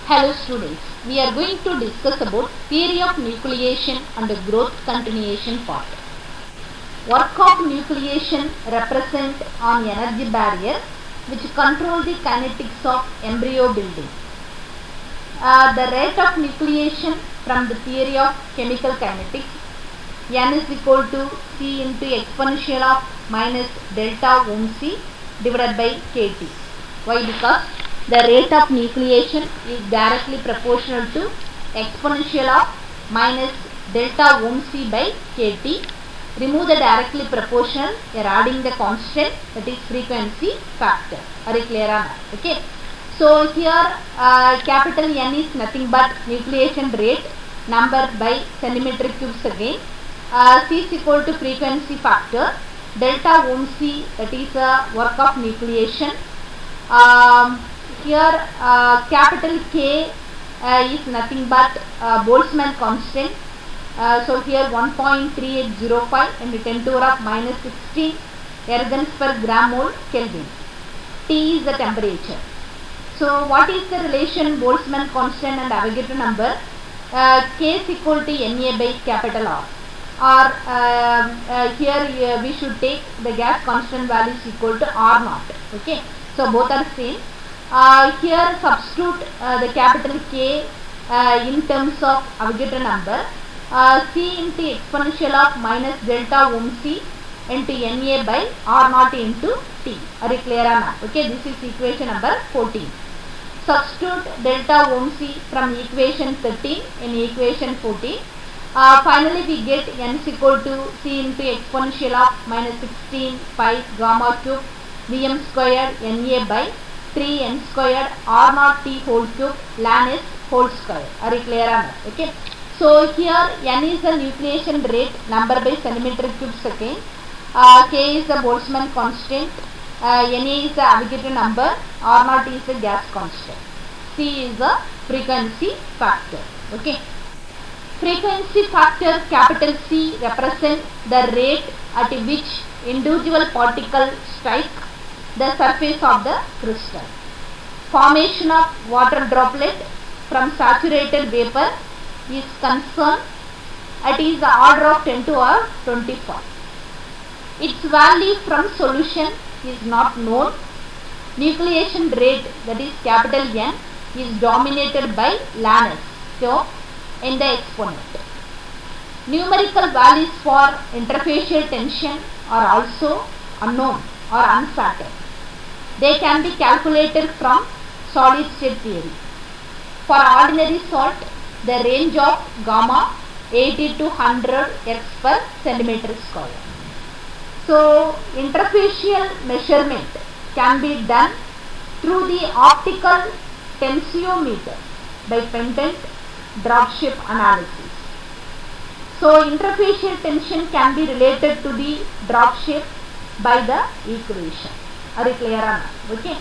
Hello students, we are going to discuss about theory of nucleation and growth continuation part. Work of nucleation represent an energy barrier which control the kinetics of embryo building. The rate of nucleation from the theory of chemical kinetics, n is equal to c into exponential of minus delta ohm c divided by kt. Why? Because the rate of nucleation is directly proportional to exponential of minus delta ohm c by kt. Remove the directly proportional, you are adding the constant, that is frequency factor. Are you clear on that? Okay. So here capital N is nothing but nucleation rate number by centimeter cubes again. C is equal to frequency factor, delta ohm c, that is work of nucleation. Here capital K is nothing but Boltzmann constant. So here 1.3805 into 10 to the power of minus 16 ergens per gram mole Kelvin. T is the temperature. So what is the relation Boltzmann constant and Avogadro number? K is equal to Na by capital R. Or here we should take the gas constant value is equal to R naught. Okay. So both are same. Here substitute the capital K in terms of Avogadro number. C into exponential of minus delta ohm c into Na by R naught into T. Are you clear on that? Okay, this is equation number 14. Substitute delta ohm c from equation 13 in equation 14. Finally we get n is equal to c into exponential of minus 16 pi gamma cube Vm squared Na by 3 n squared R naught T whole cube ln s whole square. Are you clear on that? Okay. So here n is the nucleation rate number by centimeter cube second. K is the Boltzmann constant. Na is the Avogadro number. R naught is the gas constant. C is the frequency factor. Okay. Frequency factor capital C represent the rate at which individual particle strike the surface of the crystal. Formation of water droplet from saturated vapor is concerned, it is the order of 10 to the power 24. Its value from solution is not known. Nucleation rate, that is capital N, is dominated by ln s, so in the exponent. Numerical values for interfacial tension are also unknown or uncertain. They can be calculated from solid state theory. For ordinary salt, the range of gamma 80 to 100 x per centimeter square. So interfacial measurement can be done through the optical tensiometer by pendant drop shape analysis. So interfacial tension can be related to the drop shape by the equation. Are you clear on that? Okay.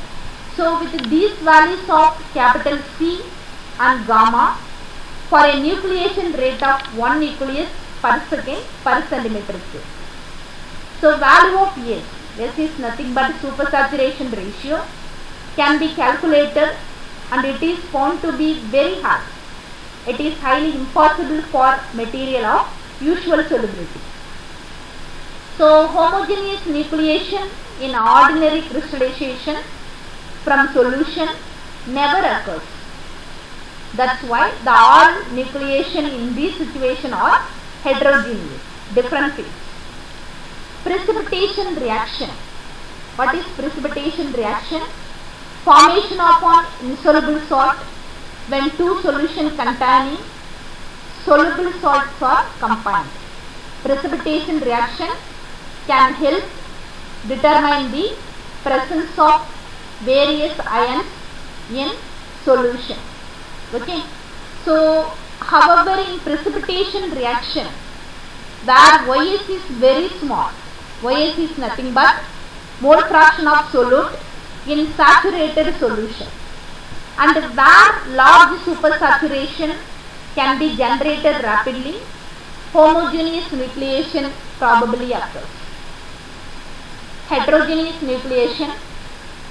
So with these values of capital C and gamma, for a nucleation rate of 1 nucleus per second per centimeter cube. So value of S, S is nothing but supersaturation ratio, can be calculated and it is found to be very high. It is highly impossible for material of usual solubility. So homogeneous nucleation in ordinary crystallization from solution never occurs. That's why the all nucleation in this situation are heterogeneous, different phase. Precipitation reaction. What is precipitation reaction? Formation of an insoluble salt when two solutions containing soluble salts are combined. Precipitation reaction can help determine the presence of various ions in solution. Okay. So however in precipitation reaction where Ys is very small, Ys is nothing but mole fraction of solute in saturated solution, and where large supersaturation can be generated rapidly, homogeneous nucleation probably occurs. Heterogeneous nucleation,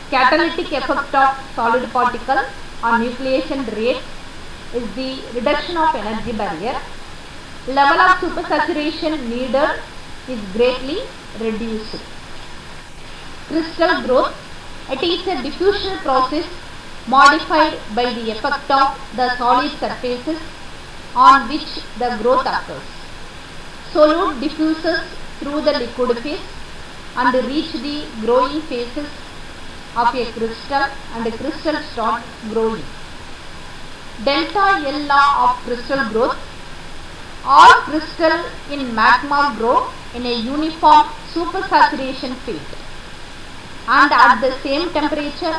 catalytic effect of solid particle or nucleation rate is the reduction of energy barrier. Level of supersaturation needed is greatly reduced. Crystal growth, it is a diffusion process modified by the effect of the solid surfaces on which the growth occurs. Solute diffuses through the liquid phase and reach the growing phases of a crystal, and the crystal starts growing. Delta L law of crystal growth. All crystal in magma grow in a uniform supersaturation phase and at the same temperature,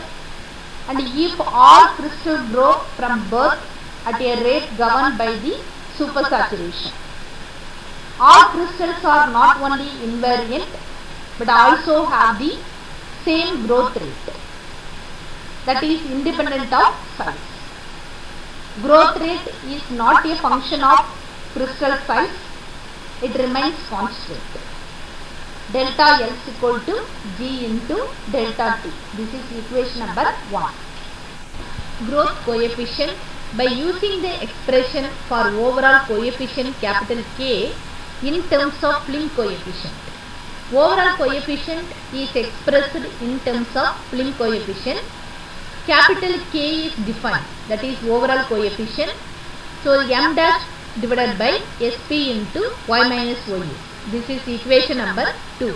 and if all crystals grow from birth at a rate governed by the supersaturation. All crystals are not only invariant but also have the same growth rate, that is independent of size. Growth rate is not a function of crystal size, it remains constant. Delta L is equal to G into delta T. This is equation number 1. Growth coefficient. By using the expression for overall coefficient capital K in terms of Plym coefficient. Overall coefficient is expressed in terms of Plym coefficient. Capital K is defined, that is overall coefficient. So m dash divided by Sp into y minus y. This is equation number 2.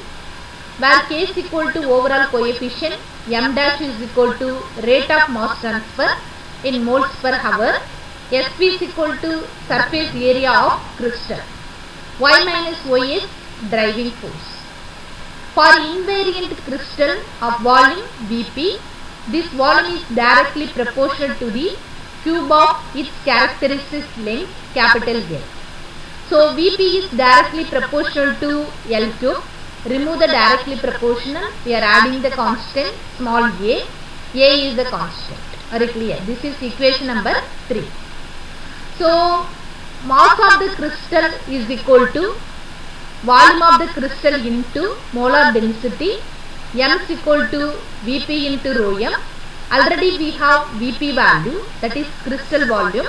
Where K is equal to overall coefficient, m dash is equal to rate of mass transfer in moles per hour, Sp is equal to surface area of crystal, y minus y is driving force. For invariant crystal of volume Vp, this volume is directly proportional to the cube of its characteristic length capital L. So Vp is directly proportional to L cube. Remove the directly proportional, we are adding the constant small a is the constant. Are you clear? This is equation number 3. So mass of the crystal is equal to volume of the crystal into molar density, m is equal to Vp into rho m. Already we have Vp value, that is crystal volume,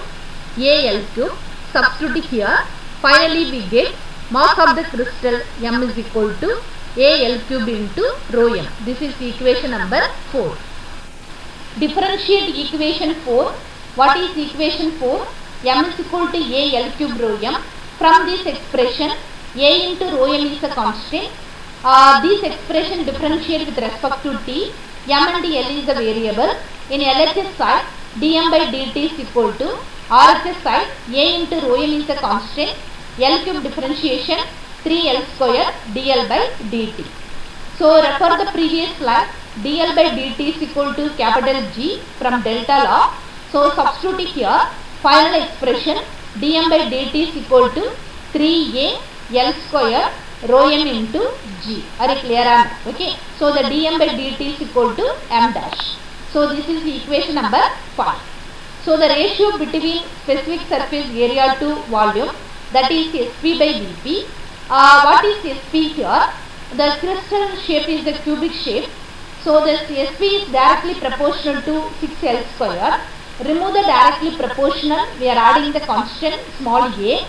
Al cube. Substitute here. Finally we get mass of the crystal m is equal to Al cube into rho m. This is equation number 4. Differentiate equation 4. What is equation 4? M is equal to Al cube rho m. From this expression, A into rho m is a constant. This expression differentiate with respect to t. M and L is a variable. In LHS side, dm by dt is equal to RHS side, A into rho m is a constant. L cube differentiation 3L square dl by dt. So refer the previous slide. dl by dt is equal to capital G from delta law. So substitute here. Final expression dm by dt is equal to 3A L square rho m into G. Are you clear? Okay. So the dm by dt is equal to m dash. So this is the equation number 5. So the ratio between specific surface area to volume, that is Sp by Vp. What is Sp here? The crystal shape is the cubic shape. So the Sp is directly proportional to 6L square. Remove the directly proportional, we are adding the constant small a.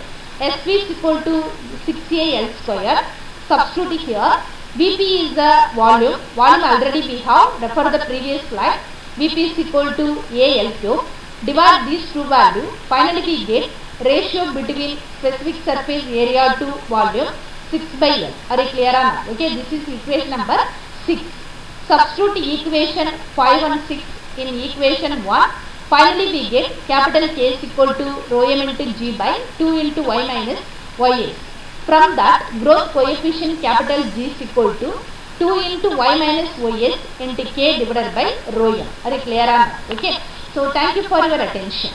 Sp is equal to 6AL square. Substitute here. Vp is the volume. Volume already we have. Refer the previous slide. Vp is equal to Al cube. Divide these two values. Finally we get ratio between specific surface area to volume 6 by L. Are you clear or not? Okay, this is equation number 6. Substitute equation 5 and 6 in equation 1. Finally we get capital K is equal to rho m into G by 2 into y minus ya. From that, growth coefficient capital G is equal to 2 into y minus ya into K divided by rho m. Are you clear or not? Okay. So thank you for your attention.